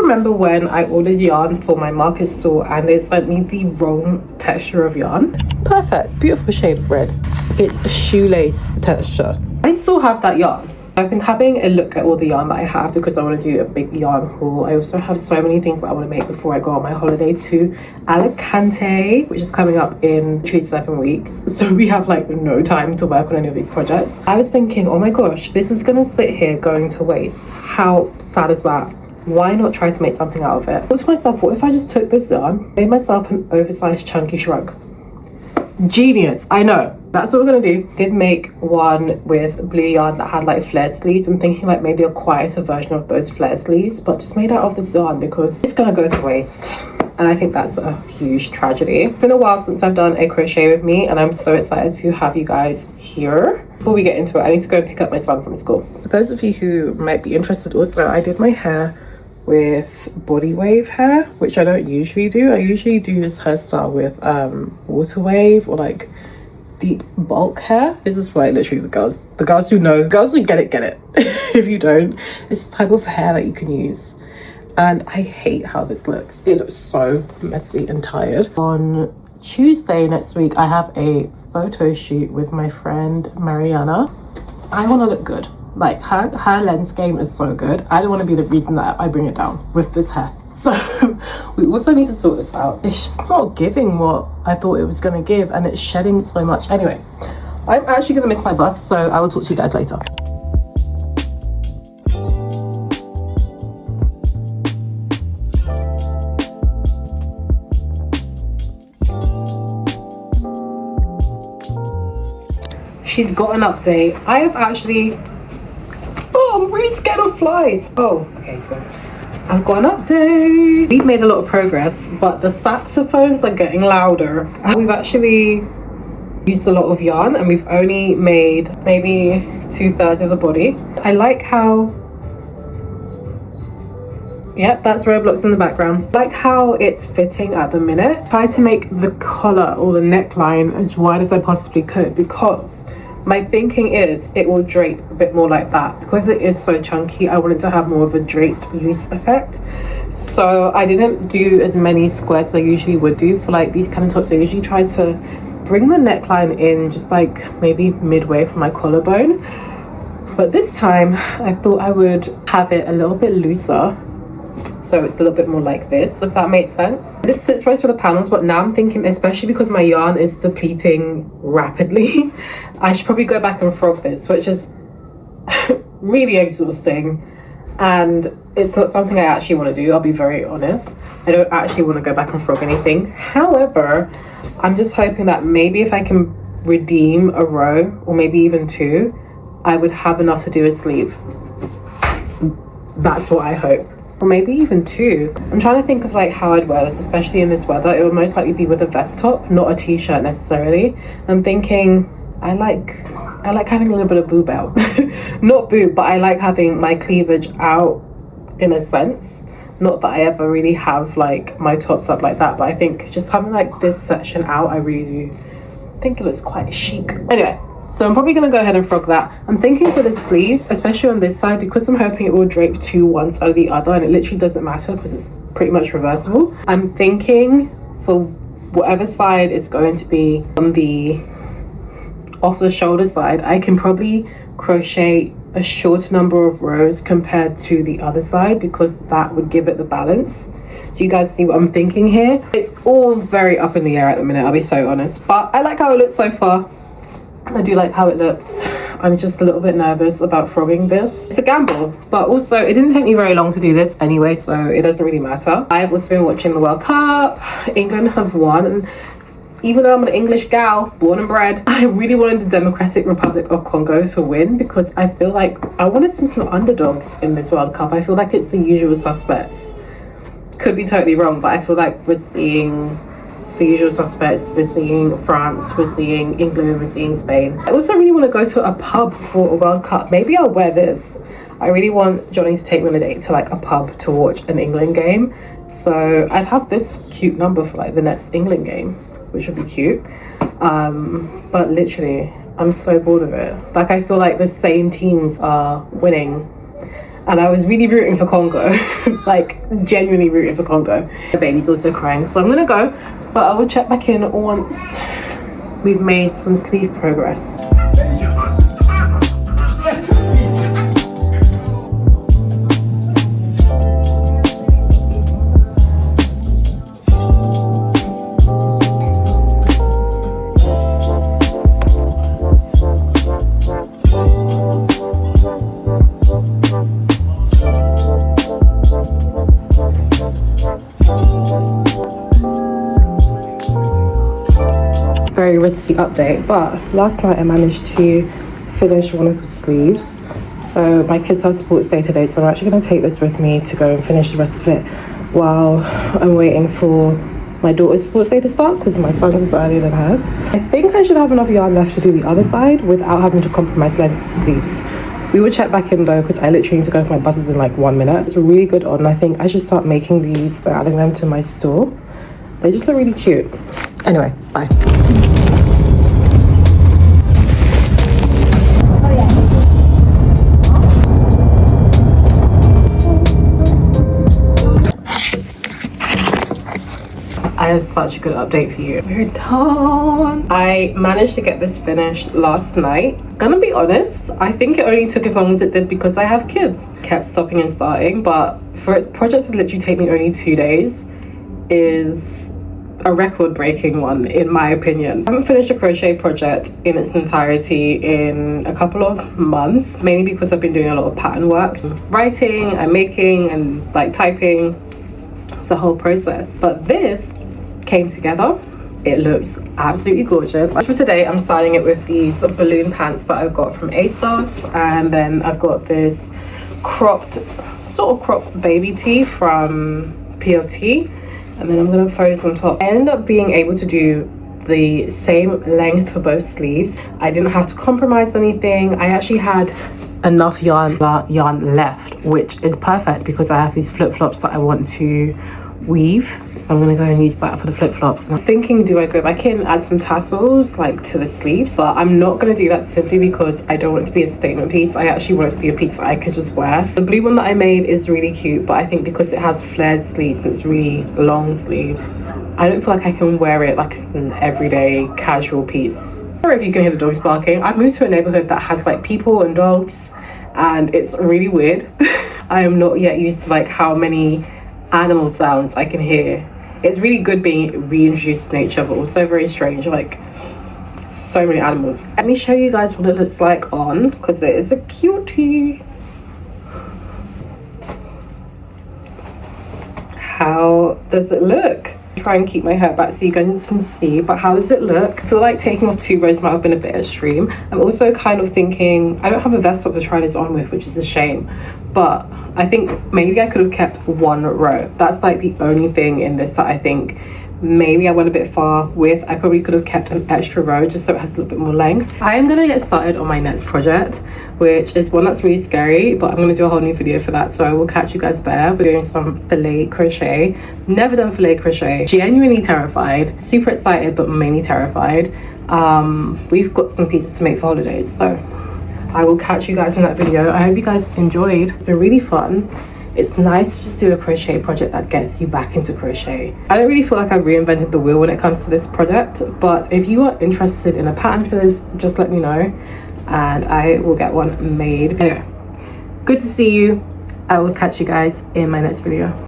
remember when I ordered yarn for my market store and they sent me the wrong texture of yarn. Perfect, beautiful shade of red. It's a shoelace texture. I still have that yarn. I've been having a look at all the yarn that I have because I want to do a big yarn haul. I also have so many things that I want to make before I go on my holiday to Alicante, which is coming up in 7 weeks. So we have like no time to work on any of these projects. I was thinking, oh my gosh, this is going to sit here going to waste. How sad is that? Why not try to make something out of it? I thought to myself, what if I just took this yarn, made myself an oversized chunky shrug? Genius, I know. That's what we're gonna do. Did make one with blue yarn that had like flared sleeves. I'm thinking like maybe a quieter version of those flared sleeves, but just made out of this yarn because it's gonna go to waste. And I think that's a huge tragedy. It's been a while since I've done a crochet with me and I'm so excited to have you guys here. Before we get into it, I need to go and pick up my son from school. For those of you who might be interested also, I did my hair with body wave hair, which I don't usually do. I usually do this hairstyle with water wave or like deep bulk hair. This is for like literally the girls who know, girls who get it. If you don't, it's the type of hair that you can use. And I hate how this looks. It looks so messy and tired. On Tuesday next week, I have a photo shoot with my friend Mariana. I want to look good. Like her lens game is so good. I don't want to be the reason that I bring it down with this hair. So we also need to sort this out. It's just not giving what I thought it was going to give and it's shedding so much. Anyway, I'm actually going to miss my bus, so I will talk to you guys later. She's got an update. I have actually... Oh, I'm really scared of flies. Oh, okay, so I've got an update. We've made a lot of progress, but the saxophones are getting louder. We've actually used a lot of yarn and we've only made maybe 2/3 of the body. I like how... Yep, that's Roblox in the background. I like how it's fitting at the minute. Try to make the collar or the neckline as wide as I possibly could because my thinking is it will drape a bit more like that. Because it is so chunky, I wanted to have more of a draped loose effect. So I didn't do as many squares as I usually would do for like these kind of tops. I usually try to bring the neckline in just like maybe midway from my collarbone. But this time I thought I would have it a little bit looser. So it's a little bit more like this, if that makes sense. This sits right for the panels, but now I'm thinking, especially because my yarn is depleting rapidly, I should probably go back and frog this, which is really exhausting. And it's not something I actually want to do, I'll be very honest. I don't actually want to go back and frog anything. However, I'm just hoping that maybe if I can redeem a row, or maybe even 2, I would have enough to do a sleeve. That's what I hope. Or maybe even 2. I'm trying to think of like how I'd wear this, especially in this weather. It would most likely be with a vest top, not a t-shirt necessarily. I'm thinking I like having a little bit of boob out. Not boob, but I like having my cleavage out in a sense. Not that I ever really have like my tops up like that, but I think just having like this section out, I really do think it looks quite chic. Anyway, so I'm probably going to go ahead and frog that. I'm thinking for the sleeves, especially on this side, because I'm hoping it will drape to one side or the other, and it literally doesn't matter because it's pretty much reversible. I'm thinking for whatever side it's going to be on the off the shoulder side, I can probably crochet a shorter number of rows compared to the other side because that would give it the balance. Do you guys see what I'm thinking here? It's all very up in the air at the minute, I'll be so honest, but I like how it looks so far. I do like how it looks. I'm just a little bit nervous about frogging this. It's a gamble, but also it didn't take me very long to do this anyway, so it doesn't really matter. I've also been watching the World Cup. England have won, and even though I'm an English gal, born and bred, I really wanted the Democratic Republic of Congo to win because I feel like I wanted to see some underdogs in this World Cup. I feel like it's the usual suspects. Could be totally wrong, but I feel like we're seeing the usual suspects. We're seeing France, we're seeing England, we're seeing Spain. I also really want to go to a pub for a World Cup. Maybe I'll wear this. I really want Johnny to take me on a date to like a pub to watch an England game. So I'd have this cute number for like the next England game, which would be cute. But literally, I'm so bored of it. Like I feel like the same teams are winning and I was really rooting for Congo. Like genuinely rooting for Congo. The baby's also crying, so I'm gonna go, but I will check back in once we've made some sleeve progress. Very risky update, but last night I managed to finish one of the sleeves. So my kids have sports day today, so I'm actually going to take this with me to go and finish the rest of it while I'm waiting for my daughter's sports day to start, because my son's is earlier than hers. I think I should have enough yarn left to do the other side without having to compromise length of the sleeves. We will check back in though, because I literally need to go for my buses in like 1 minute. It's really good on. I think I should start making these and adding them to my store. They just look really cute. Anyway, bye. I have such a good update for you. We're done. I managed to get this finished last night. Gonna be honest, I think it only took as long as it did because I have kids. Kept stopping and starting, but for a project to literally take me only 2 days is a record-breaking one in my opinion. I haven't finished a crochet project in its entirety in a couple of months, mainly because I've been doing a lot of pattern work, writing and making and like typing. It's a whole process, but this came together. It looks absolutely gorgeous. As for today, I'm styling it with these balloon pants that I've got from ASOS, and then I've got this sort of cropped baby tee from PLT, and then I'm gonna throw this on top. I ended up being able to do the same length for both sleeves. I didn't have to compromise anything. I actually had enough yarn left, which is perfect because I have these flip-flops that I want to weave, so I'm gonna go and use that for the flip-flops. And I was thinking, do I go back in, add some tassels like to the sleeves? But I'm not gonna do that simply because I don't want it to be a statement piece. I actually want it to be a piece that I could just wear. The blue one that I made is really cute, but I think because it has flared sleeves and it's really long sleeves, I don't feel like I can wear it like an everyday casual piece. I don't know if you can hear the dogs barking. I've moved to a neighborhood that has like people and dogs, and it's really weird. I am not yet used to like how many animal sounds I can hear. It's really good being reintroduced to nature, but also very strange, like so many animals. Let me show you guys what it looks like on, because it is a cutie. How does it look? Try and keep my hair back so you guys can see, but how does it look? I feel like taking off 2 rows might have been a bit extreme. I'm also kind of thinking I don't have a vest top to try this on with, which is a shame, but I think maybe I could have kept 1 row. That's like the only thing in this that I think maybe I went a bit far with. I probably could have kept an extra row just so it has a little bit more length. I am gonna get started on my next project, which is one that's really scary, but I'm gonna do a whole new video for that, so I will catch you guys there. We're doing some filet crochet. Never done filet crochet. Genuinely terrified, super excited, but mainly terrified. We've got some pieces to make for holidays, so I will catch you guys in that video. I hope you guys enjoyed. It's been really fun. It's nice to just do a crochet project that gets you back into crochet. I don't really feel like I've reinvented the wheel when it comes to this project, but if you are interested in a pattern for this, just let me know and I will get one made. Anyway, good to see you. I will catch you guys in my next video.